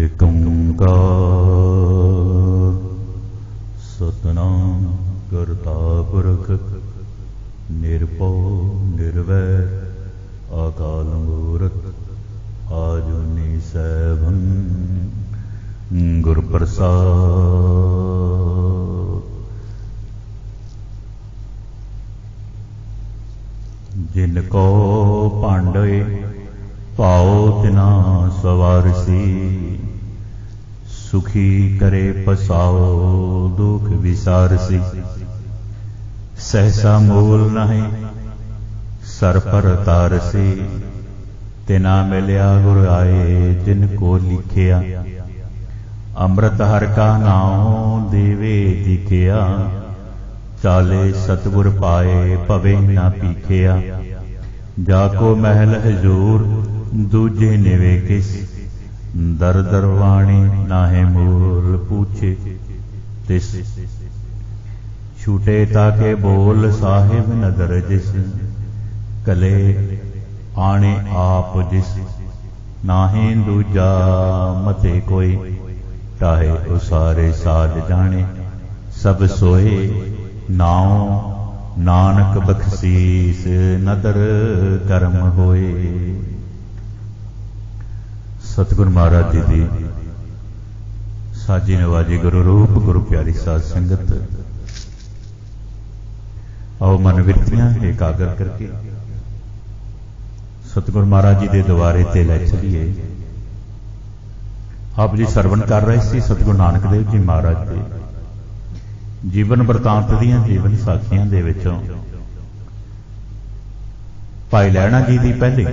ਏਕ ਓੰਕਾਰ ਸਤਿਨਾਮ ਕਰਤਾ ਪੁਰਖ ਨਿਰਭਉ ਨਿਰਵੈਰ ਅਕਾਲ ਮੂਰਤ ਆਜੂਨੀ ਸੈਭੰ ਗੁਰ ਪ੍ਰਸਾਦ। ਜਿਨ ਕੋ ਭਾਂਡੇ ਭਾਉ ਤਿਨਾ ਸਵਾਰਸੀ ਸੁਖੀ करे पसाओ दुख विसारसी। सहसा मूल नहीं सर पर तारसी तिना मिलिया गुर आए जिनको लिखिया। अमृत हर का नाम देवे दिखिया चाले सतगुर पाए पवे ना पीखिया। जाको महल हजूर दूजे निवे किस दर दर वाणी नाहे मूल पूछे तिस। छूटे ताके बोल साहिब नदर जिस कले आने आप जिस। नाहे दूजा मते कोई टाहे उसारे साध जाने। सब सोए नाओ नानक बख्शीस नदर कर्म होए। सतगुरु महाराज जी की साजी नवाजी गुरु रूप गुरु प्यारी साध संगत आओ मन विरतियां एकागर करके सतगुरु महाराज जी के द्वारे ते लै चलिए। आप जी सरवण कर रहे सी सतगुरु नानक देव जी महाराज के जीवन वरतांत दीयां जीवन साखियां दे विचों भाई लैणा जी की पहली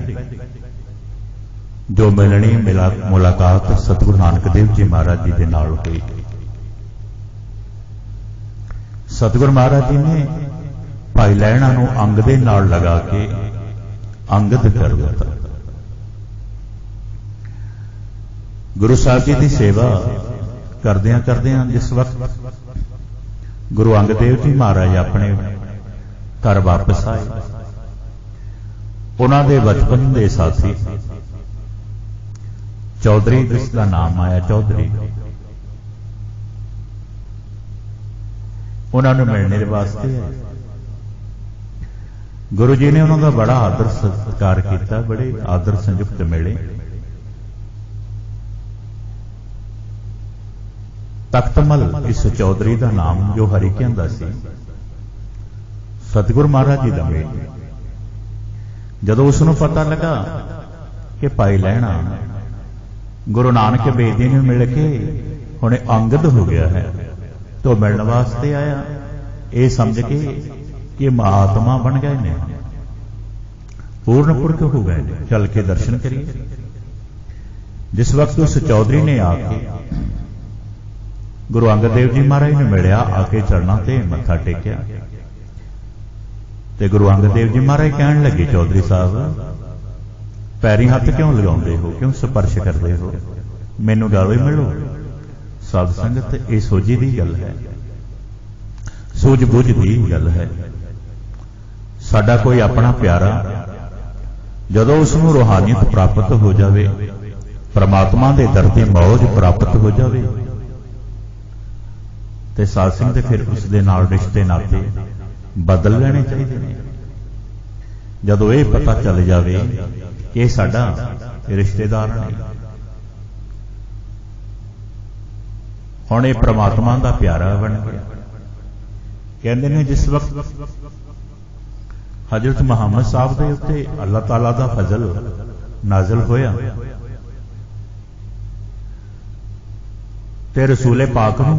जो मिलनी मुलाकात सतगुरु नानक देव जी महाराज जी के नाल हुई। सतगुरु महाराज जी ने भाई लैणा नूं अंग दे नाल लगा के अंगद कर दिता। गुरु साहब जी की सेवा करदियां करदियां जिस वक्त गुरु अंगद देव जी महाराज अपने घर वापस आए, उन्हां दे बचपन के साथी चौधरी जिसका नाम आया चौधरी, उन्होंने मिलने के वास्ते गुरु जी ने उन्होंने बड़ा आदर सत्कार किया, बड़े आदर संयुक्त मिले। तख्तमल इस चौधरी का नाम जो हरिकियां दा सी सतगुरु महाराज जी का मेल। जदों उसनूं पता लगा कि भाई लैणा गुरु नानक बेदी ने मिल के हुणे अंगद हो गया है तो मिलने वास्ते आया, ये समझ के कि महात्मा बन गए ने, पूर्ण पुरख हो गए ने, चल के दर्शन करिए। जिस वक्त उस चौधरी ने आके गुरु अंगद देव जी महाराज ने मिलिया, आके चरणों ते मत्था टेकिया ते गुरु अंगद देव जी महाराज कहन लगे चौधरी साहब पैरी हथ क्यों लगाते हो, क्यों स्पर्श करते हो, मैनू गालो मिलो। साध संगत ये सोझी की गल है, सूझबूझ की गल है। साडा कोई अपना प्यारा जदों उसनूं रूहानियत प्राप्त हो जाए, परमात्मा के दर की मौज प्राप्त हो जाए तो साध संगत फिर उसदे नाल रिश्ते नाते बदल लेने चाहिए। जदों ये पता चल जाए कि साडा रिश्तेदार नहीं, हुण ये परमात्मा का प्यारा बन गया। कहते हैं जिस वक्त हजरत मुहम्मद साहब के उत्ते अल्लाह ताला का फजल नाजल होया ते रसूले पाक नूं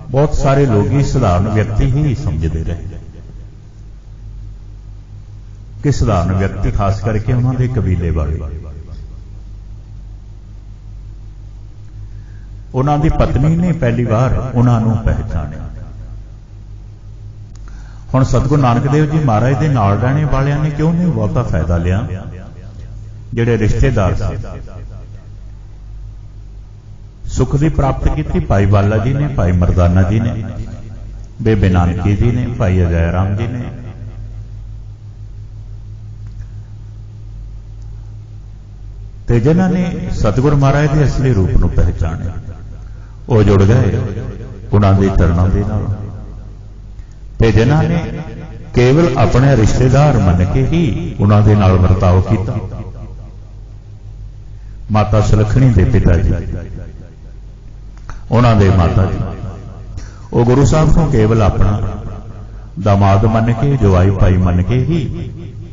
बहुत सारे लोग ही साधारण व्यक्ति ही समझते रहे कि साधारण व्यक्ति, खास करके उन्होंने कबीले वाले। उन्होंने पत्नी ने पहली बार उन्होंने पहचाना। हुण सतगुरु नानक देव जी महाराज के नाल रहने वालियां ने क्यों नहीं बहुता फायदा लिया। जिहड़े रिश्तेदार से सुख की प्राप्त की भाई बाला जी ने, भाई मरदाना जी ने, बेबे नानकी जी ने, भाई अजय राम जी ने, ਤੇ ਜਿਨ੍ਹਾਂ ਨੇ ਸਤਿਗੁਰ ਮਹਾਰਾਜ ਦੇ ਅਸਲੀ ਰੂਪ ਨੂੰ ਪਹਿਚਾਣਿਆ ਉਹ ਜੁੜ ਗਏ ਉਹਨਾਂ ਦੇ ਚਰਨਾਂ ਦੇ ਨਾਲ। ਤੇ ਜਿਨ੍ਹਾਂ ਨੇ ਕੇਵਲ ਆਪਣੇ ਰਿਸ਼ਤੇਦਾਰ ਮੰਨ ਕੇ ਹੀ ਉਹਨਾਂ ਦੇ ਨਾਲ ਵਰਤਾਓ ਕੀਤਾ, ਮਾਤਾ ਸੁਲੱਖਣੀ ਦੇ ਪਿਤਾ ਜੀ, ਉਹਨਾਂ ਦੇ ਮਾਤਾ ਜੀ, ਉਹ ਗੁਰੂ ਸਾਹਿਬ ਨੂੰ ਕੇਵਲ ਆਪਣਾ ਦਾਮਾਦ ਮੰਨ ਕੇ, ਜਵਾਈ ਭਾਈ ਮੰਨ ਕੇ ਹੀ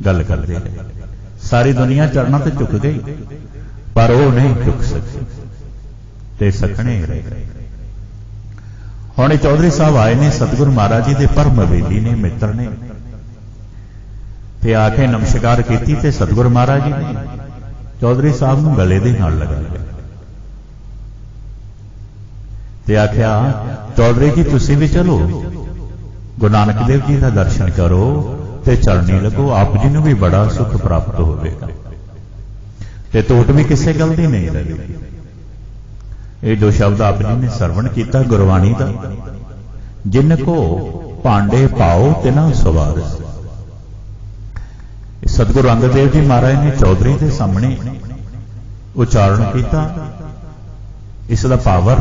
ਗੱਲ ਕਰਦੇ ਰਹੇ। ਸਾਰੀ ਦੁਨੀਆ ਚਰਨਾਂ ਤੇ ਝੁਕ ਗਈ ਪਰ ਉਹ ਨਹੀਂ ਝੁਕ ਸਕੇ ਤੇ ਸਖਣੇ ਰਹੇ। ਹੁਣ ਚੌਧਰੀ ਸਾਹਿਬ ਆਏ ਨੇ ਸਤਿਗੁਰ ਮਹਾਰਾਜ ਜੀ ਦੇ ਪਰਮ ਹਵੇਲੀ ਨੇ, ਮਿੱਤਰ ਨੇ, ਤੇ ਆ ਕੇ ਨਮਸਕਾਰ ਕੀਤੀ ਤੇ ਸਤਿਗੁਰ ਮਹਾਰਾਜ ਜੀ ਨੇ ਚੌਧਰੀ ਸਾਹਿਬ ਨੂੰ ਗਲੇ ਦੇ ਨਾਲ ਲਗਾ ਲਿਆ ਤੇ ਆਖਿਆ, ਚੌਧਰੀ ਜੀ ਤੁਸੀਂ ਵੀ ਚਲੋ, ਗੁਰੂ ਨਾਨਕ ਦੇਵ ਜੀ ਦਾ ਦਰਸ਼ਨ ਕਰੋ ਤੇ ਚਰਨੀ ਲੱਗੋ, ਆਪ ਜੀ ਨੂੰ ਵੀ ਬੜਾ ਸੁਖ ਪ੍ਰਾਪਤ ਹੋਵੇਗਾ ਤੇ ਟੋਟ ਵੀ ਕਿਸੇ ਗੱਲ ਦੀ ਨਹੀਂ ਰਹੇਗੀ। ਇਹ ਜੋ ਸ਼ਬਦ ਆਪ ਜੀ ਨੇ ਸਰਵਣ ਕੀਤਾ ਗੁਰਬਾਣੀ ਦਾ, ਜਿਨ ਕੋ ਭਾਂਡੇ ਪਾਓ ਤਿਨਾ ਸਵਾਰ। ਸਤਿਗੁਰੂ ਅੰਗਦ ਦੇਵ ਜੀ ਮਹਾਰਾਜ ਨੇ ਚੌਧਰੀ ਦੇ ਸਾਹਮਣੇ ਉਚਾਰਨ ਕੀਤਾ। ਇਸ ਦਾ ਭਾਵ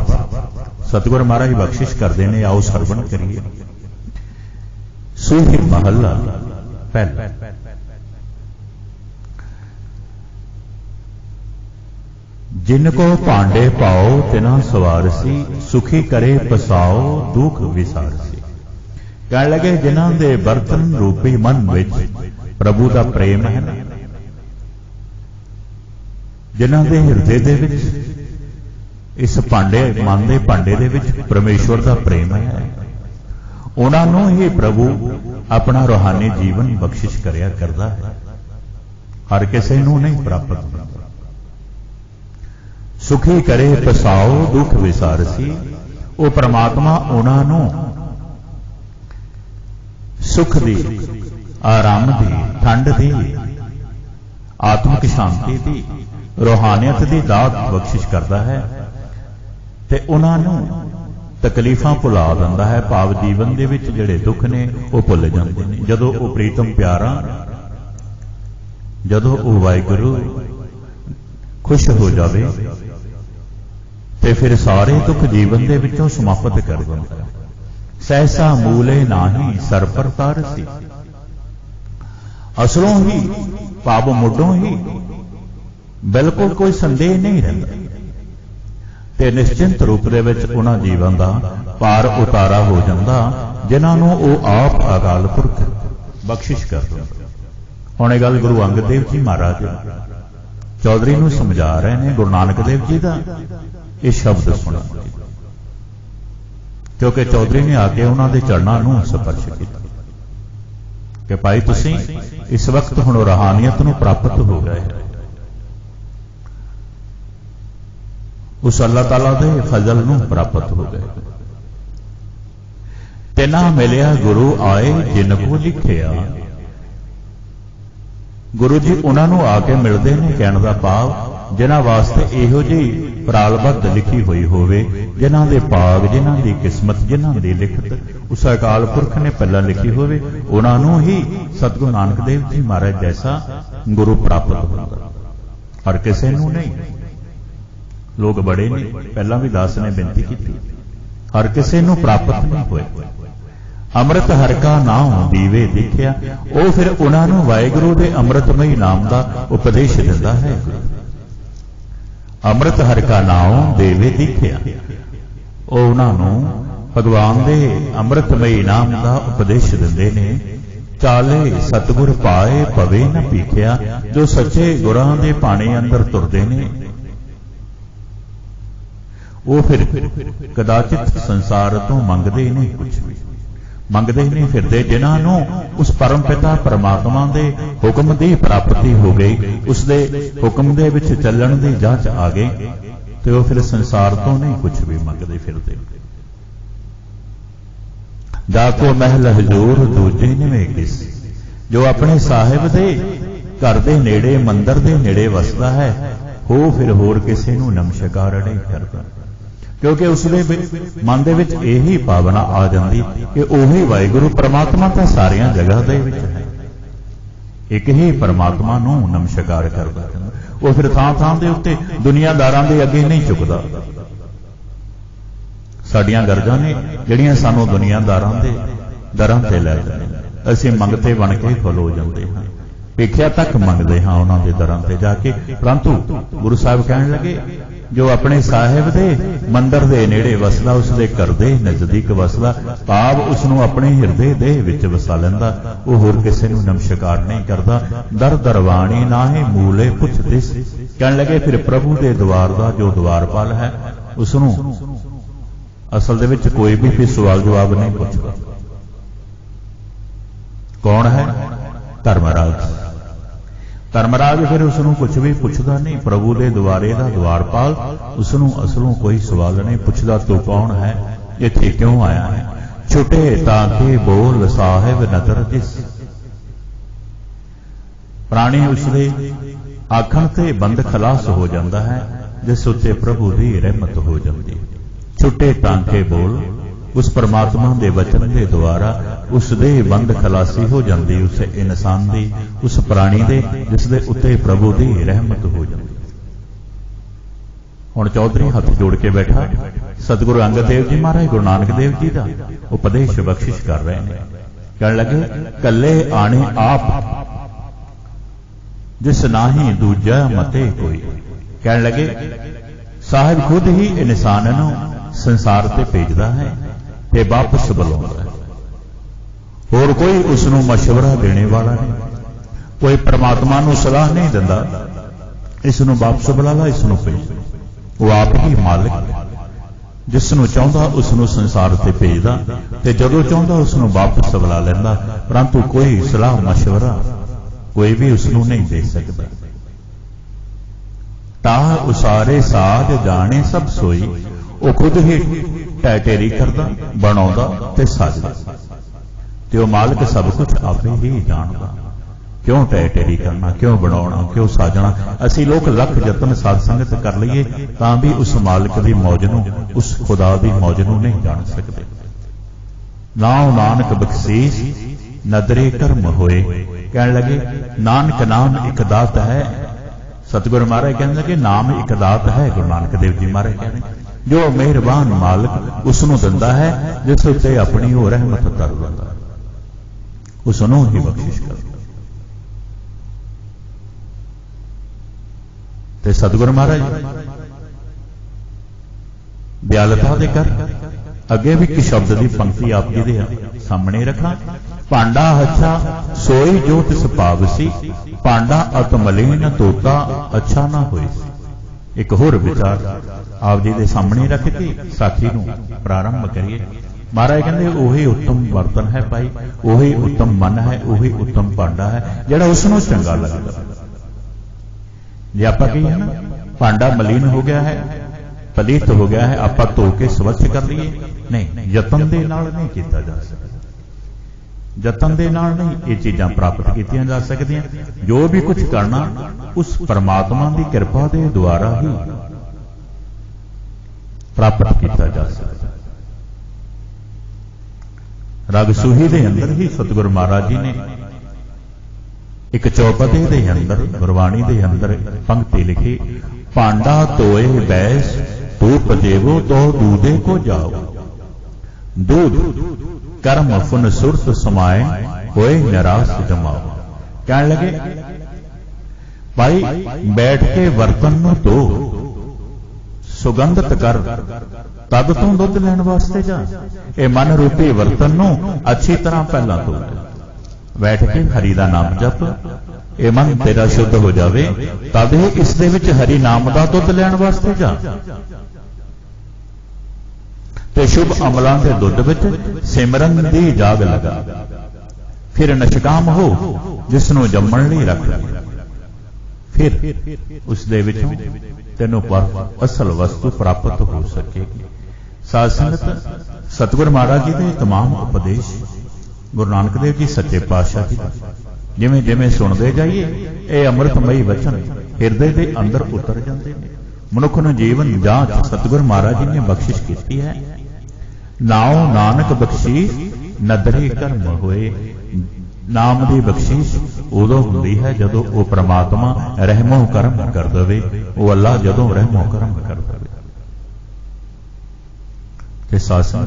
ਸਤਿਗੁਰੂ ਮਹਾਰਾਜ ਬਖਸ਼ਿਸ਼ ਕਰਦੇ ਨੇ, ਆਓ ਸਰਵਣ ਕਰੀਏ। ਸੂਹੀ ਮਹੱਲਾ ਪਹਿਲਾ। जिन को भांडे पाओ तिना सवारसी, सुखी करे पसाओ दुख विसारसी। कह लगे जिन्हां दे बर्तन रूपी मन विच प्रभु दा प्रेम है ना, जिन्हां दे हिरदे दे विच इस भांडे मन दे भांडे दे विच परमेश्वर दा प्रेम है, उन्हां नूं ही प्रभु अपना रूहानी जीवन बख्शिश करिया करदा है, हर किसी नूं नहीं प्राप्त होंदा। सुखी करे पसाओ दुख विसारसी, वो परमात्मा उन्होंने सुख दी, आराम दी, ठंड दी, आत्मिक शांति दी, रूहानियत दी दात बख्शिश करता है ते उन्होंने तकलीफां भुला दिंदा है। भाव जीवन दे विच जिहड़े दुख ने वो भुल जांदे ने। जदों वो प्रीतम प्यारा, जदों वो वाहिगुरू खुश हो जावे ते फिर सारे दुख जीवन दे विचों समाप्त कर दिंदा है। सहसा मूले नाही सर पर तारसी, असलों ही भाव मुडों ही बिल्कुल कोई संदेह नहीं रहिंदा ते निश्चिंत रूप दे विच उन्हां जीवन दा पार उतारा हो जांदा जिन्हां नूं ओह आप अकाल पुरख बख्शिश कर दिंदा। हुण इह गल गुरु अंगद देव जी महाराज चौधरी नूं समझा रहे हैं। गुरु नानक देव जी का यह शब्द सुना, क्योंकि चौधरी ने आके उन्होंने चरणों नूं स्पर्श किया कि भाई तुसीं इस वक्त हुण रूहानियत नूं प्राप्त हो गए, उस अल्लाह ताला दे फजल नूं प्राप्त हो गए। तिना मिलिया गुरु आए जिन को लिखिया, गुरु जी उन्होंने आके मिलते हैं। कहने का भाव जिन्हां वास्ते इहो जी प्रालबद्ध लिखी हुई होवे, जिन्हां दे भाग, जिन्हां दी किस्मत, जिन्हां दी लिखत उस अकाल पुरख ने पहला लिखी होवे, उन्होंने ही सतगुरु नानक देव जी महाराज जैसा गुरु प्राप्त होगा, हर किसी नूं नहीं। लोग बड़े ने, पहला भी दास ने बेनती की, हर किसी नूं प्राप्त नहीं होए। अमृत हर का नाम दीवे दिखिया, वो फिर उन्होंने वाहिगुरू दे अमृतमई नाम का उपदेश दिंदा है। अमृत हर का नाम देवे दिखिया, उन्होंने भगवान दे अमृतमई नाम का उपदेश दिंदे ने। चाले सतगुर पाए पवे न पीखिया, जो सच्चे गुरां दे पानी अंदर तुरदे ने वो फिर कदाचित संसार तो मंगदे नहीं, कुछ भी मंगदे नहीं फिरदे। जिन्हों उस परम पिता परमात्मा दे हुक्म की प्राप्ति हो गई, उसके हुक्म दे विच चलण की जांच आ गई, तो वो फिर संसार तो नहीं कुछ भी मंगदे फिरदे। जाको महल हजूर दूजे निवे किस, जो अपने साहिब दे घर दे नेड़े, मंदिर दे नेड़े वसदा है, हो फिर होर किसी नूं नमस्कार नहीं करता, क्योंकि उसके मन दे विच यही भावना आ जाती कि उही वाहिगुरू परमात्मा तो सारिया जगह दे विच है। एक ही परमात्मा नूं नमस्कार करदा रहिंदा। वो फिर थां थां दे उत्ते दुनियादारां दे अगे नहीं झुकदा। साडियां गरजां ने जिहड़ियां सानूं दुनियादारां दे दरां ते लै जांदियां, असीं मंगते बन के खलो जांदे हां, भिखिया तक मंगते हाँ उन्होंने दरां ते जाके। परंतु गुरु साहब कहण लगे जो अपने साहिब दे मंदिर दे नेड़े वसदा, उसदे घर दे नज़दीक वसदा, भाव उसनूं अपने हिरदे दे विच वसा लैंदा, वो होर किसे नूं नमस्कार नहीं करदा। दर दरवाणी नाहे मूले पुछ दिस। कहण लगे फिर प्रभु दे द्वार दा जो द्वारपाल है उसनूं असल दे विच कोई भी फिर सवाल जवाब नहीं पुछदा। कौन है? धर्मराज। धर्मराज फिर उसनूं कुछ भी पुछदा नहीं। प्रभु दे द्वारे दा द्वारपाल उसनूं असलों कोई सवाल नहीं पुछदा, तू कौन है, इत्थे क्यों आया है? छुटे ताके बोल साहिब नदर जिस। प्राणी उसदे आखण ते बंद खलास हो जाता है जिस उत्ते प्रभु दी रहमत हो जाती है। छुटे ताके बोल उस परमात्मा दे वचन दे द्वारा उसदे बंद खलासी हो जाती, उस इंसान दी, उस प्राणी दे जिसदे उत्ते प्रभु दी रहमत हो जाती। हुण चौधरी हथ जोड़ के बैठा सतगुरु अंगद देव जी महाराज गुरु नानक देव जी का उपदेश बख्शिश कर रहे हैं। कहने लगे कल्ले आने आप जिस नाही दूजा मते कोई। कहने लगे साहिब खुद ही इंसान नूं संसार ते भेजदा है ते वापस बुलाउंदा है, होर कोई उसनूं मशवरा देने वाला नहीं, कोई परमात्मा नूं सलाह नहीं दिंदा इसनूं वापस बुला ला, इसनूं भेज। वो आप ही मालिक है, जिसनूं चाहुंदा उसनूं संसार ते भेजदा ते जदों चाहुंदा उसनूं वापस बुला लैंदा, परंतु कोई सलाह मशवरा कोई भी उसनूं नहीं दे सकदा। ताह उसारे साध जाने सब सोई। वो खुद ही टैटेरी करदा, बनाउंदा ते साजदा, ते वो मालिक सब कुछ आपे ही जानदा। क्यों टैटेरी करना, क्यों बनाउणा, क्यों साजना? असी लोग लख यतन साध संगत कर लईए तां भी उस मालिक दी मौज नूं, उस खुदा दी मौज नूं नहीं जान सकते। नाम नानक बख्शीश नदरे कर्म होए। कहने लगे नानक नाम एक दात है। सतगुरु महाराज कहने लगे नाम एक दात है। गुरु नानक देव जी महाराज कहने जो मेहरबान मालिक उसनूं दिंदा है जिस उत्ते अपनी वो रहमत कर लैंदा, उसनूं ही बख्शिश करदा। ते सतगुरु महाराज दयालता दे कर अगे भी कि शब्द की पंक्ति आप जी दे सामने रखा। भांडा अच्छा सोई जो तिस पावसी, भांडा अत मलीन तोता अच्छा ना होई। एक होर विचार आप जी दे सामने रख के साखी नूं प्रारंभ करिए। महाराज कहते उही उत्तम बर्तन है भाई, उही उत्तम मन है, उही उत्तम भांडा है जिहड़ा उसनूं चंगा लगदा। जे आपां कहीए ना भांडा मलीन हो गया है, पलीत हो गया है, आपां धो के स्वच्छ कर लीए, नहीं, यतन दे नाल नहीं कीता जा सकदा। यतन दे नाल नहीं ये चीज़ां प्राप्त कीतियां जा सकदियां। जो भी कुछ करना उस परमात्मा की कृपा के द्वारा ही प्राप्त किया जा सकता। रग सूही के अंदर ही सतगुरु महाराज जी ने एक चौपदे के अंदर गुरबाणी के अंदर पंक्ति लिखी। भांडा तोए बैस धूप देवो तो दूधे को जाओ, दूध कर्म फुन सुरत समाए होए निराश जमाओ। कहने लगे भाई बैठ के बर्तन नूं धो, सुगंधित कर, तद तू दुध लैण वास्ते जा। ये मन रूपी बर्तन नूं अच्छी तरह पहला धो, बैठ के हरि दा नाम जप, ये मन तेरा शुद्ध हो जावे, तद ही इस दे विच हरि नाम दा दुध लैण वास्ते जा। ते शुभ अमलों के दुध विच सिमरन दी जाग लगा, फिर नशकाम हो जिसनों जम्मण लई रख, फिर उस दे विचों तैनूं पर असल वस्तु प्राप्त हो सकेगी। साध संगत सतगुरु महाराज जी के तमाम उपदेश गुरु नानक देव जी सच्चे पातशाह जी जिवें जिवें सुनते जाइए ये अमृतमयी वचन हिरदे के अंदर उतर जाते हैं। मनुख नूं जीवन जांच सतगुरु महाराज जी ने बख्शिश की है। नाओ नानक बख्शीश नदरे कर्म होए। ਨਾਮ ਦੀ ਬਖਸ਼ਿਸ਼ ਉਦੋਂ ਹੁੰਦੀ ਹੈ ਜਦੋਂ ਉਹ ਪ੍ਰਮਾਤਮਾ ਰਹਿਮੋ ਕਰਮ ਕਰ ਦੇਵੇ, ਉਹ ਅੱਲਾ ਜਦੋਂ ਰਹਿਮੋ ਕਰਮ ਕਰ ਦੇਵੇ। ਤੇ ਸਾਸਾ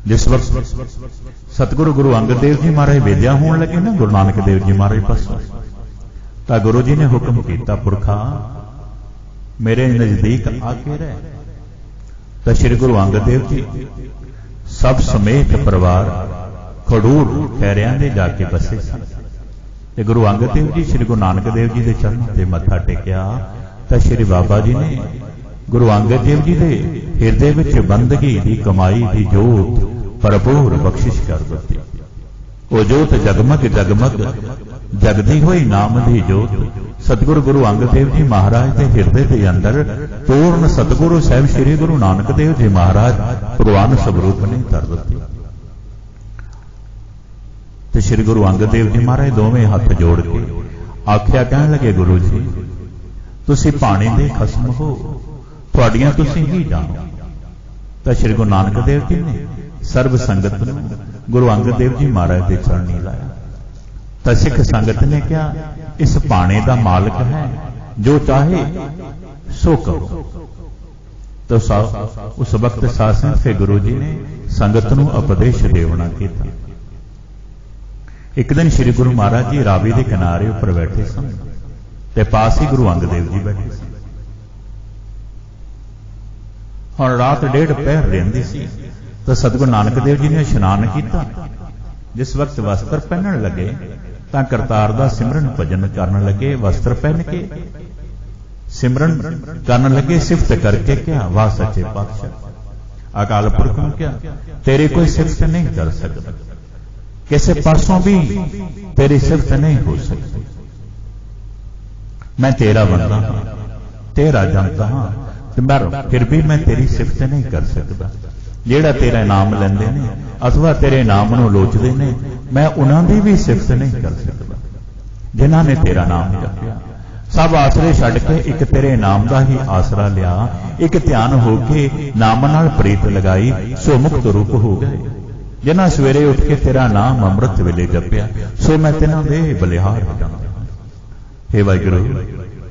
ਜਿਸ ਵਕਤ ਸਤਿਗੁਰੂ ਗੁਰੂ ਅੰਗਦ ਦੇਵ ਜੀ ਮਹਾਰਾਜ ਵੇਦਿਆ ਹੋਣ ਲੱਗੇ ਨਾ, ਗੁਰੂ ਨਾਨਕ ਦੇਵ ਜੀ ਮਹਾਰਾਜ ਪਾਸੋਂ, ਤਾਂ ਗੁਰੂ ਜੀ ਨੇ ਹੁਕਮ ਕੀਤਾ, ਪੁਰਖਾ ਮੇਰੇ ਨਜ਼ਦੀਕ ਆ ਕੇ ਰਹਿ। ਤਾਂ ਸ੍ਰੀ ਗੁਰੂ ਅੰਗਦ ਦੇਵ ਜੀ ਸਭ ਸਮੇਤ ਪਰਿਵਾਰ ਖਡੂਰ ਖੈਰਿਆਂ ਦੇ ਜਾ ਕੇ ਬਸੇ ਸਨ। ਤੇ ਗੁਰੂ ਅੰਗਦ ਦੇਵ ਜੀ ਸ੍ਰੀ ਗੁਰੂ ਨਾਨਕ ਦੇਵ ਜੀ ਦੇ ਚਰਨਾਂ ਤੇ ਮੱਥਾ ਟੇਕਿਆ ਤਾਂ ਸ੍ਰੀ ਬਾਬਾ ਜੀ ਨੇ ਗੁਰੂ ਅੰਗਦ ਦੇਵ ਜੀ ਦੇ ਹਿਰਦੇ ਵਿੱਚ ਬੰਦਗੀ ਦੀ ਕਮਾਈ ਦੀ ਜੋਤ ਭਰਪੂਰ ਬਖਸ਼ਿਸ਼ ਕਰ ਦਿੱਤੀ। ਉਹ ਜੋਤ ਜਗਮਗ ਜਗਮਗ ਜਗਦੀ ਹੋਈ ਨਾਮ ਦੀ ਜੋਤ ਸਤਿਗੁਰੂ ਗੁਰੂ ਅੰਗਦ ਦੇਵ ਜੀ ਮਹਾਰਾਜ ਦੇ ਹਿਰਦੇ ਦੇ ਅੰਦਰ ਪੂਰਨ ਸਤਿਗੁਰੂ ਸਾਹਿਬ ਸ੍ਰੀ ਗੁਰੂ ਨਾਨਕ ਦੇਵ ਜੀ ਮਹਾਰਾਜ ਭਗਵਾਨ ਸਵਰੂਪ ਨੇ ਧਰ ਦਿੱਤੀ। ਤੇ ਸ੍ਰੀ ਗੁਰੂ ਅੰਗਦ ਦੇਵ ਜੀ ਮਹਾਰਾਜ ਦੋਵੇਂ ਹੱਥ ਜੋੜ ਕੇ ਆਖਿਆ, ਕਹਿਣ ਲੱਗੇ, ਗੁਰੂ ਜੀ ਤੁਸੀਂ ਪਾਣੀ ਦੇ ਖਸਮ ਹੋ, ਤੁਹਾਡੀਆਂ ਤੁਸੀਂ ਹੀ ਜਾਣੋ। ਤਾਂ ਸ੍ਰੀ ਗੁਰੂ ਨਾਨਕ ਦੇਵ ਜੀ ਨੇ ਸਰਬ ਸੰਗਤ ਨੂੰ ਗੁਰੂ ਅੰਗਦ ਦੇਵ ਜੀ ਮਹਾਰਾਜ ਦੇ ਚਰਨੀ ਲਾਇਆ। ਤਾਂ ਸਿੱਖ ਸੰਗਤ ਨੇ ਕਿਹਾ, ਇਸ ਪਾਣੀ ਦਾ ਮਾਲਕ ਹੈ, ਜੋ ਚਾਹੇ ਸੋ ਕਰੋ। ਤਾਂ ਉਸ ਵਕਤ ਸਾਸਨ ਸੇ ਗੁਰੂ ਜੀ ਨੇ ਸੰਗਤ ਨੂੰ ਉਪਦੇਸ਼ ਦੇਵਣਾ ਕੀਤਾ। ਇੱਕ ਦਿਨ ਸ੍ਰੀ ਗੁਰੂ ਮਹਾਰਾਜ ਜੀ ਰਾਵੀ ਦੇ ਕਿਨਾਰੇ ਉੱਪਰ ਬੈਠੇ ਸਨ ਤੇ ਪਾਸ ਹੀ ਗੁਰੂ ਅੰਗਦ ਦੇਵ ਜੀ ਬੈਠੇ ਸਨ। ਹੁਣ ਰਾਤ 1:30 ਪਹਿਰ ਰਹਿੰਦੀ ਸੀ ਤਾਂ ਸਤਿਗੁਰੂ ਨਾਨਕ ਦੇਵ ਜੀ ਨੇ ਇਸ਼ਨਾਨ ਕੀਤਾ। ਜਿਸ ਵਕਤ ਵਸਤਰ ਪਹਿਨਣ ਲੱਗੇ ਤਾਂ ਕਰਤਾਰ ਦਾ ਸਿਮਰਨ ਭਜਨ ਕਰਨ ਲੱਗੇ। ਵਸਤਰ ਪਹਿਨ ਕੇ ਸਿਮਰਨ ਕਰਨ ਲੱਗੇ, ਸਿਫਤ ਕਰਕੇ ਕਿਹਾ, ਵਾਹ ਸੱਚੇ ਪਾਤਸ਼ਾਹ ਅਕਾਲ ਪੁਰਖ ਨੂੰ ਕਿਹਾ, ਤੇਰੀ ਕੋਈ ਸਿਫਤ ਨਹੀਂ ਕਰ ਸਕਦਾ, ਕਿਸੇ ਪਾਸੋਂ ਵੀ ਤੇਰੀ ਸਿਫਤ ਨਹੀਂ ਹੋ ਸਕਦੀ। ਮੈਂ ਤੇਰਾ ਬੰਦਾ ਹਾਂ, ਤੇਰਾ ਜਨਤਾ ਹਾਂ, ਫਿਰ ਵੀ ਮੈਂ ਤੇਰੀ ਸਿਫਤ ਨਹੀਂ ਕਰ ਸਕਦਾ। ਜਿਹੜਾ ਤੇਰਾ ਨਾਮ ਲੈਂਦੇ ਨੇ ਅਥਵਾ ਤੇਰੇ ਨਾਮ ਨੂੰ ਲੋਚਦੇ ਨੇ, ਮੈਂ ਉਹਨਾਂ ਦੀ ਵੀ ਸਿਫਤ ਨਹੀਂ ਕਰ ਸਕਦਾ ਜਿਨ੍ਹਾਂ ਨੇ ਤੇਰਾ ਨਾਮ ਜਪਿਆ। ਸਭ ਆਸਰੇ ਛੱਡ ਕੇ ਇੱਕ ਤੇਰੇ ਨਾਮ ਦਾ ਹੀ ਆਸਰਾ ਲਿਆ, ਇੱਕ ਧਿਆਨ ਹੋ ਕੇ ਨਾਮ ਨਾਲ ਪ੍ਰੀਤ ਲਗਾਈ, ਸੋ ਮੁਕਤ ਰੂਪ ਹੋ ਗਏ। ਜਿਨ੍ਹਾਂ ਸਵੇਰੇ ਉੱਠ ਕੇ ਤੇਰਾ ਨਾਮ ਅੰਮ੍ਰਿਤ ਵੇਲੇ ਜਪਿਆ, ਸੋ ਮੈਂ ਤਿਨਾਂ ਦੇ ਬਲਿਹਾਰ ਹੋ ਜਾਂਦਾ। ਹੇ ਵਾਹਿਗੁਰੂ,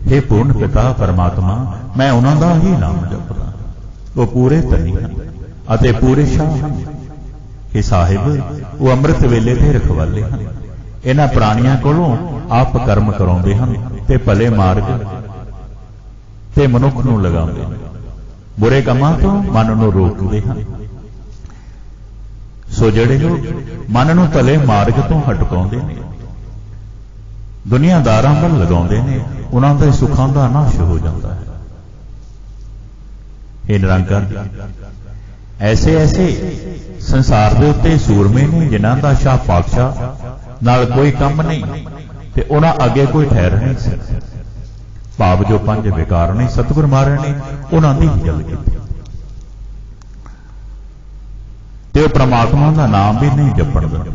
ਹੇ ਪੂਰਨ ਪਿਤਾ ਪਰਮਾਤਮਾ, ਮੈਂ ਉਹਨਾਂ ਦਾ ਹੀ ਨਾਮ ਜਪਦਾ। ਉਹ ਪੂਰੇ ਧਨੀ ਹਨ ਅਤੇ ਪੂਰੇ ਸ਼ਾਹ ਹਨ। ਹੇ ਸਾਹਿਬ, ਉਹ ਅੰਮ੍ਰਿਤ ਵੇਲੇ ਦੇ ਰਖਵਾਲੇ ਹਨ। ਇਹਨਾਂ ਪ੍ਰਾਣੀਆਂ ਕੋਲੋਂ ਆਪ ਕਰਮ ਕਰਾਉਂਦੇ ਹਨ ਤੇ ਭਲੇ ਮਾਰਗ ਤੇ ਮਨੁੱਖ ਨੂੰ ਲਗਾਉਂਦੇ ਹਨ, ਬੁਰੇ ਕੰਮਾਂ ਤੋਂ ਮਨ ਨੂੰ ਰੋਕਦੇ ਹਨ। ਸੋ ਜਿਹੜੇ ਲੋਕ ਮਨ ਨੂੰ ਭਲੇ ਮਾਰਗ ਤੋਂ ਹਟਕਾਉਂਦੇ ਨੇ, ਦੁਨੀਆਦਾਰਾਂ ਵੱਲ ਲਗਾਉਂਦੇ ਨੇ, ਉਹਨਾਂ ਦੇ ਸੁੱਖਾਂ ਦਾ ਨਾਸ਼ ਹੋ ਜਾਂਦਾ ਹੈ। ਇਹ ਨਿਰੰਕਾਰ ਐਸੇ ਸੰਸਾਰ ਦੇ ਉੱਤੇ ਸੂਰਮੇ ਨੇ ਜਿਨ੍ਹਾਂ ਦਾ ਸ਼ਾਹ ਪਾਤਸ਼ਾਹ ਨਾਲ ਕੋਈ ਕੰਮ ਨਹੀਂ ਤੇ ਉਹਨਾਂ ਅੱਗੇ ਕੋਈ ਠਹਿਰ ਨਹੀਂ ਸਕਦਾ। ਭਾਵ ਜੋ ਪੰਜ ਵਿਕਾਰ ਨੇ ਸਤਿਗੁਰ ਮਹਾਰਾਜ ਨੇ ਉਹਨਾਂ ਦੀ ਗੱਲ ਕੀਤੀ ਤੇ ਉਹ ਪ੍ਰਮਾਤਮਾ ਦਾ ਨਾਮ ਵੀ ਨਹੀਂ ਜਪਣ ਦਿੰਦੇ।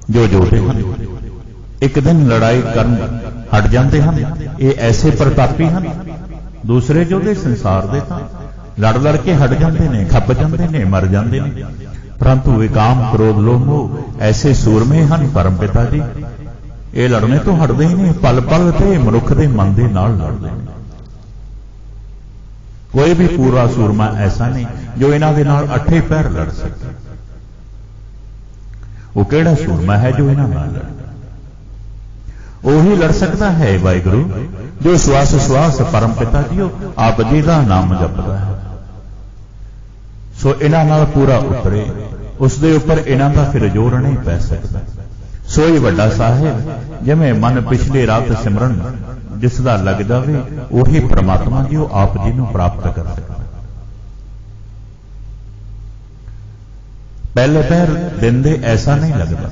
ਜੋ ਜੋਦੇ ਹਨ ਇੱਕ ਦਿਨ ਲੜਾਈ ਕਰਨ ਹਟ ਜਾਂਦੇ ਹਨ। ਇਹ ਐਸੇ ਪ੍ਰਤਾਪੀ ਹਨ। ਦੂਸਰੇ ਜੋਦੇ ਸੰਸਾਰ ਦੇ ਤਾਂ ਲੜ ਕੇ ਹਟ ਜਾਂਦੇ ਨੇ, ਖੱਪ ਜਾਂਦੇ ਨੇ, ਮਰ ਜਾਂਦੇ ਨੇ। ਪਰੰਤੂ ਇਹ ਕਾਮ ਕ੍ਰੋਧ ਲੋਭ ਮੋਹ ਐਸੇ ਸੂਰਮੇ ਹਨ ਪਰਮ ਪਿਤਾ ਜੀ, ਇਹ ਲੜਨੇ ਤੋਂ ਹਟਦੇ ਹੀ ਨਹੀਂ, ਪਲ ਪਲ ਤੇ ਮਨੁੱਖ ਦੇ ਮਨ ਦੇ ਨਾਲ ਲੜਦੇ ਨੇ। ਕੋਈ ਵੀ ਪੂਰਾ ਸੂਰਮਾ ਐਸਾ ਨਹੀਂ ਜੋ ਇਹਨਾਂ ਦੇ ਨਾਲ 8 ਪਹਿਰ ਲੜ ਸਕੇ। ਉਹ ਕਿਹੜਾ ਸੂਰਮਾ ਹੈ ਜੋ ਇਹਨਾਂ ਨਾਲ ਲੜੇ? ਉਹੀ ਲੜ ਸਕਦਾ ਹੈ ਵਾਹਿਗੁਰੂ ਜੋ ਸਵਾਸ ਸਵਾਸ ਪਰਮ ਪਿਤਾ ਜੀਓ ਆਪ ਜੀ ਦਾ ਨਾਮ ਜਪਦਾ ਹੈ। ਸੋ ਇਹਨਾਂ ਨਾਲ ਪੂਰਾ ਉਤਰੇ, ਉਸ ਦੇ ਉੱਪਰ ਇਹਨਾਂ ਦਾ ਫਿਰ ਜੋਰ ਨਹੀਂ ਪੈ ਸਕਦਾ। ਸੋਈ ਵੱਡਾ ਸਾਹਿਬ ਜਿਵੇਂ ਮਨ ਪਿਛਲੇ ਰਾਤ ਸਿਮਰਨ ਜਿਸ ਦਾ ਲੱਗ ਜਾਵੇ, ਉਹੀ ਪ੍ਰਮਾਤਮਾ ਜੀ ਉਹ ਆਪ ਜੀ ਨੂੰ ਪ੍ਰਾਪਤ ਕਰ ਸਕਦਾ। ਪਹਿਲੇ ਪਹਿਰ ਦਿਨ ਦੇ ਐਸਾ ਨਹੀਂ ਲੱਗਦਾ,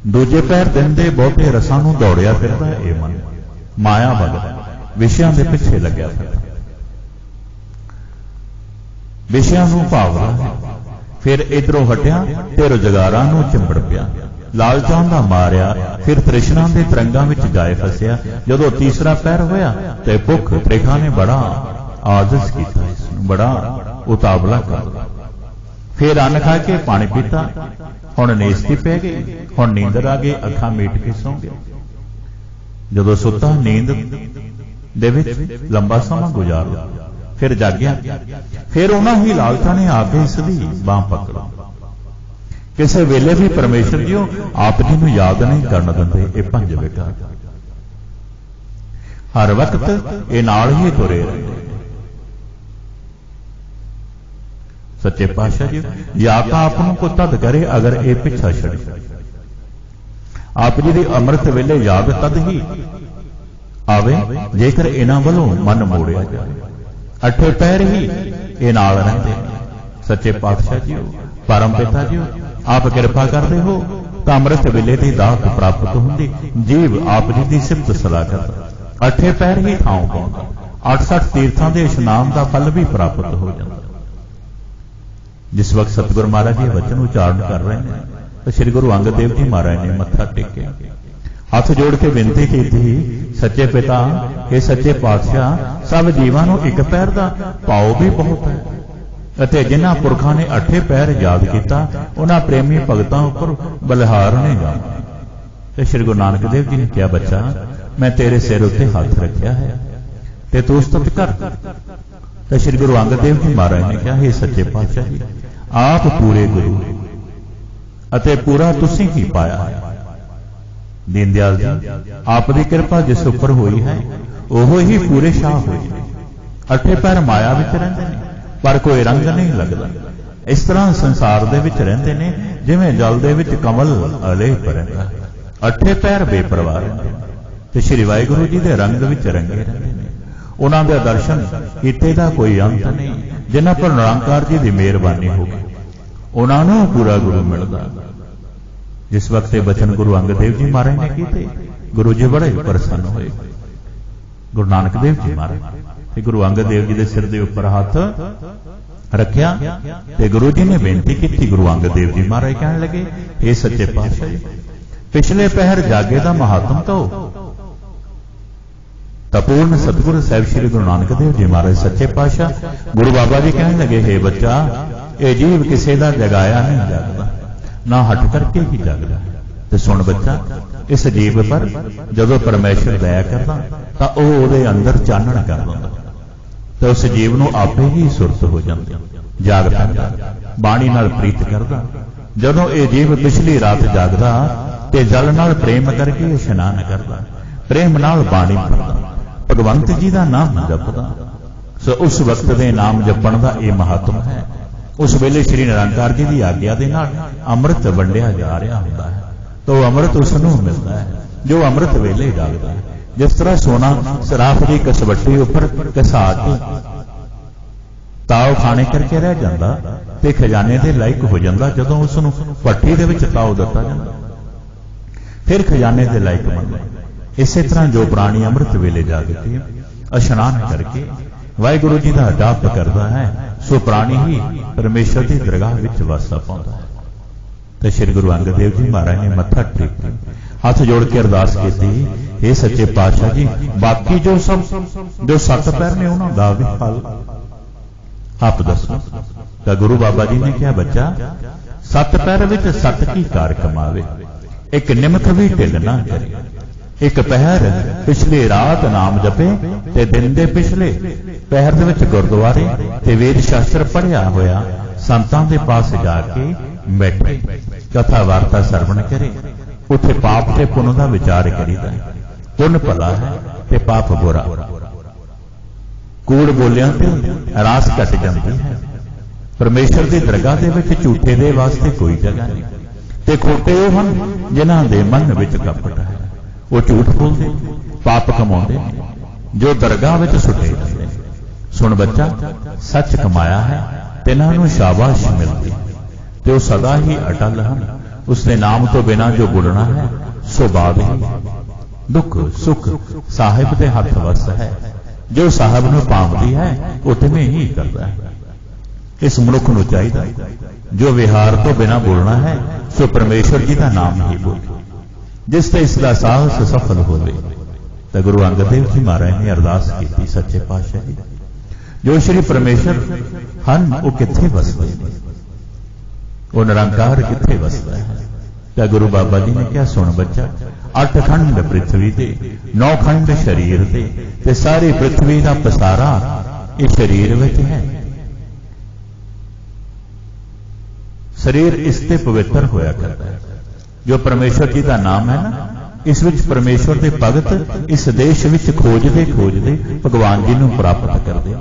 ਦੂਜੇ ਪਹਿਰ ਦਿਨ ਦੇ ਬਹੁਤੇ ਰਸਾਂ ਨੂੰ ਦੌੜਿਆ ਫਿਰਦਾ ਇਹ ਮਨ, ਮਾਇਆ ਭਗਤ ਵਿਸ਼ਿਆਂ ਦੇ ਪਿੱਛੇ ਲੱਗਿਆ ਫਿਰਦਾ, ਵਿਸ਼ਿਆਂ ਨੂੰ ਭਾਵਦਾ ਹੈ। ਫਿਰ ਇਧਰੋਂ ਹਟਿਆ ਤੇ ਰੁਜ਼ਗਾਰਾਂ ਨੂੰ ਚਿੰਬੜ ਪਿਆ, ਲਾਲਚਾਂ ਦਾ ਮਾਰਿਆ, ਫਿਰ ਤ੍ਰਿਸ਼ਨਾ ਦੇ ਤਰੰਗਾਂ ਵਿੱਚ ਜਾਏ ਫਸਿਆ। ਜਦੋਂ ਤੀਸਰਾ ਪਹਿਰ ਹੋਇਆ ਤੇ ਭੁੱਖ ਤ੍ਰਿਖਾ ਨੇ ਬੜਾ ਆਜ਼ਿਜ਼ ਕੀਤਾ, ਇਸ ਨੂੰ ਬੜਾ ਉਤਾਵਲਾ ਕਰ ਦਿੱਤਾ। फिर अन्न खा के पानी पीता, हुण नेस्ती पै गई, हुण नींदर आ गई, अखां मीट के सौ गया। जदों सुता नींद दे विच लंबा समा गुजार लिया, फिर जाग्या, फिर उन्हां ही लालचां ने आके इसदी बांह पकड़। किसी वेले भी परमेश्वर जी आप जी नूं याद नहीं करन दिंदे। ये पंज विकार हर वक्त ये नाल ही तुरे रहंदे। सच्चे पातशाह जी या तो आप को तद करे अगर ये पिछा छड़े। आप जी की अमृत वेले याद तद ही आवे जेकर इन्हां वल्लों मन मोड़िया जाए। अठे पैर ही ये नाल रहंदे। सच्चे पातशाह जी परम पिता जी आप कृपा करते हो तो अमृत वेले की दात प्राप्त होंदी। जीव आप जी की सिफत सलाह करता, अठे पैर ही थां पाउंदा, 68 तीर्थां के इशनान का फल भी प्राप्त हो जाता। जिस वक्त सतगुरु महाराज जी वचन उच्चारण कर रहे हैं तो श्री गुरु अंगद देव जी महाराज ने मत्था टेके हाथ जोड़ के बेनती की थी, सच्चे पिता ये सच्चे पातशाह सब जीवां नूं एक पैर का भाव भी बहुत है अते जिन्हां पुरखां ने अठे पैर याद किया उन्हां प्रेमी भगतां उपर बलिहार नहीं गा। तो श्री गुरु नानक देव जी ने कहा, बच्चा मैं तेरे सिर उत्ते हाथ रखिया है ते तू स्तुत कर। तो श्री गुरु अंगद देव जी महाराज ने कहा, हे सच्चे पातशाह जी आप पूरे गुरु अते पूरा तुसी ही पाया है। दीन दयाल जी आप दी कृपा जिस उपर हुई है ओह ही पूरे शाह हुए। अठे पैर माया विच रहिंदे ने पर कोई रंग नहीं लगता। इस तरह संसार दे विच रहिंदे ने जिवें जल दे विच कमल अलेप रहिंदा। अठे पैर बेपरवाह रहिंदे ते श्री वाहिगुरू जी दे रंग विच रंगे रहिंदे ने। उन्हां दे दर्शन कीते दा कोई अंत नहीं। जिन्हां पर निरंकार जी की मेहरबानी होगी उन्हां नूं पूरा गुरु मिलदा। जिस वक्त बचन गुरु अंगद देव जी महाराज ने कीते गुरु जी बड़े प्रसन्न होए। गुरु नानक देव जी महाराज ते गुरु अंगद देव जी के सिर के उपर हाथ रखिया ते गुरु जी ने बेनती की। गुरु अंगद देव जी महाराज कहने लगे, हे सच्चे पातशाह जी पिछले पहर जागे का महात्म कहो। तपूर्ण सतगुरु साहिब श्री गुरु नानक देव जी महाराज सच्चे पातशाह गुरु बाबा जी कहने लगे, हे बच्चा ये जीव किसी का जगाया नहीं जागदा ना हट करके ही जागदा है। तो सुन बच्चा इस जीव पर जदों परमेश्वर दया करदा तां ओह उहदे अंदर चानण कर दिंदा तो उस जीव नूं आपे ही सुरत हो जांदी, जाग पैंदा, बाणी नाल प्रीत करदा। जदों ये जीव पिछली रात जागदा ते जल नाल प्रेम करके इशनान करदा, प्रेम नाल बाणी पढ़दा, भगवंत जी का नाम जपदा। सो उस वक्त के नाम जपण का यह महत्व है। उस वेले श्री निरंकार जी की आग्ञा के नाल अमृत वंडिया जा रहा होंदा है तो अमृत उसनूं मिलता है जो अमृत वेले जागदा है। जिस तरह सोना सराफ की कसवट्टी उपर घसा के ताव खाने करके रह जाता ते खजाने के लायक हो जाता जदों उसनूं भट्ठी दे विच ताव दिता जाता फिर खजाने के लायक बनदा। इसे तरह जो प्राणी अमृत वेले जाग के स्नान करके वाहिगुरू जी का जाप करता है सो प्राणी ही परमेश्वर की दरगाह विच वासा पाउंदा है। तो श्री गुरु अंगद देव जी महाराज ने मत्था टेक के हाथ जोड़ के अरदास की, हे सच्चे पातशाह जी बाकी जो सब जो 7 पैर ने उन्होंने दा भी फल आप दसो। तो गुरु बाबा जी ने कहा, बच्चा 7 पैर विच 7 की कार कमावे, एक निमक भी ढिल ना करे, एक पहर पिछली रात नाम जपे ते दिन दे पिछले पहर दे विच गुरुद्वारे ते वेद शास्त्र पढ़िया होया संतां दे पास जाके बैठे कथा वार्ता सरवण करे। उथे पाप ते पुण्य का विचार करीदा। पुण्य भला है ते पाप बुरा। कूड़ बोलियां ते रास कट जाती है। परमेश्वर की दरगाह दे विच झूठे दे वास्ते कोई जगह नहीं ते खोटे वो हन जिन्हां दे मन विच कपट है। वो झूठ बोलते पाप कमाते जो दरगाह विच सुटे जाते। सुन बच्चा सच कमाया है तिन्हां नूं शाबाश मिलती ते वो सदा ही अटल हन। उसने नाम तो बिना जो बुड़ना है सो बाद ही दुख सुख साहिब दे हथ वस है। जो साहब नूं पावदी है उतने ही करता है। इस मनुख नूं चाहिदा जो विहार तो बिना बोलना है सो परमेश्वर जी का नाम ही बोले जिससे इसका साहस सफल होवे। तो गुरु अंगद देव जी महाराज ने अरदास की, सच्चे पातशाह जी जो श्री परमेश्वर हन वो कित्थे वसदे वो निरंकार किथे वसदा है। तो गुरु बाबा जी ने क्या, सुन बच्चा, 8 खंड पृथ्वी दे, 9 खंड शरीर दे, ते सारी पृथ्वी का पसारा इस शरीर विच है। शरीर इसते पवित्र होया करता है। जो परमेश्वर जी का नाम है ना, इस विच परमेश्वर के भगत इस देश विच खोजते खोजते भगवान जी नूं प्राप्त करते।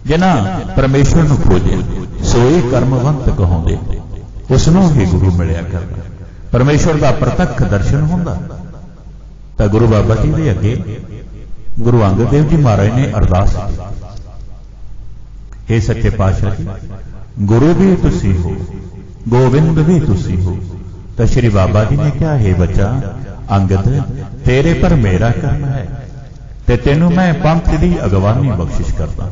जिन्हां परमेश्वर नूं खोजे सोई कर्मवंत कहाउंदे, उसनों ही गुरु मिलिया करदा। परमेश्वर का प्रत्यक्ष दर्शन हुंदा। तां गुरु बाबा जी दे अगे गुरु अंगद देव जी महाराज ने अरदास की, हे सच्चे पातशाह जी, गुरु भी तुसी हो, गोविंद भी तुसी हो। तो श्री बाबा जी ने कहा, हे बच्चा अंगद, तेरे पर मेरा कर्म है ते तेनू मैं पंथ दी अगवानी बख्शिश करदा।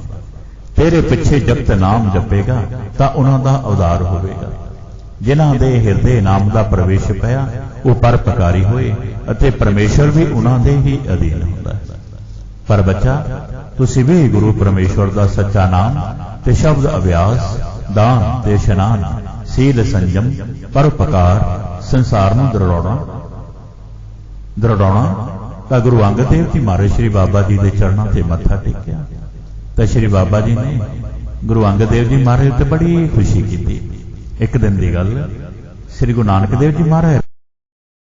तेरे पिछे जगत नाम जपेगा तां उन्हां दा उद्धार होवेगा। जिन्हां दे हिरदे नाम दा प्रवेश पाया वो परोपकारी होए अते परमेश्वर भी उन्हां दे ही अधीन हुंदा है। पर बच्चा तुसी भी गुरु परमेश्वर दा सच्चा नाम ते शब्द अभ्यास, दान ते इशनान, सील संयम, परोपकार, संसार नूं दृढ़ाउणा तां गुरु अंगद देव जी महाराज श्री बाबा जी के चरणों से मत्था टेकिया। तो श्री बाबा जी ने गुरु अंगद देव जी महाराज ते बड़ी खुशी की। एक दिन की गल, श्री गुरु नानक देव जी महाराज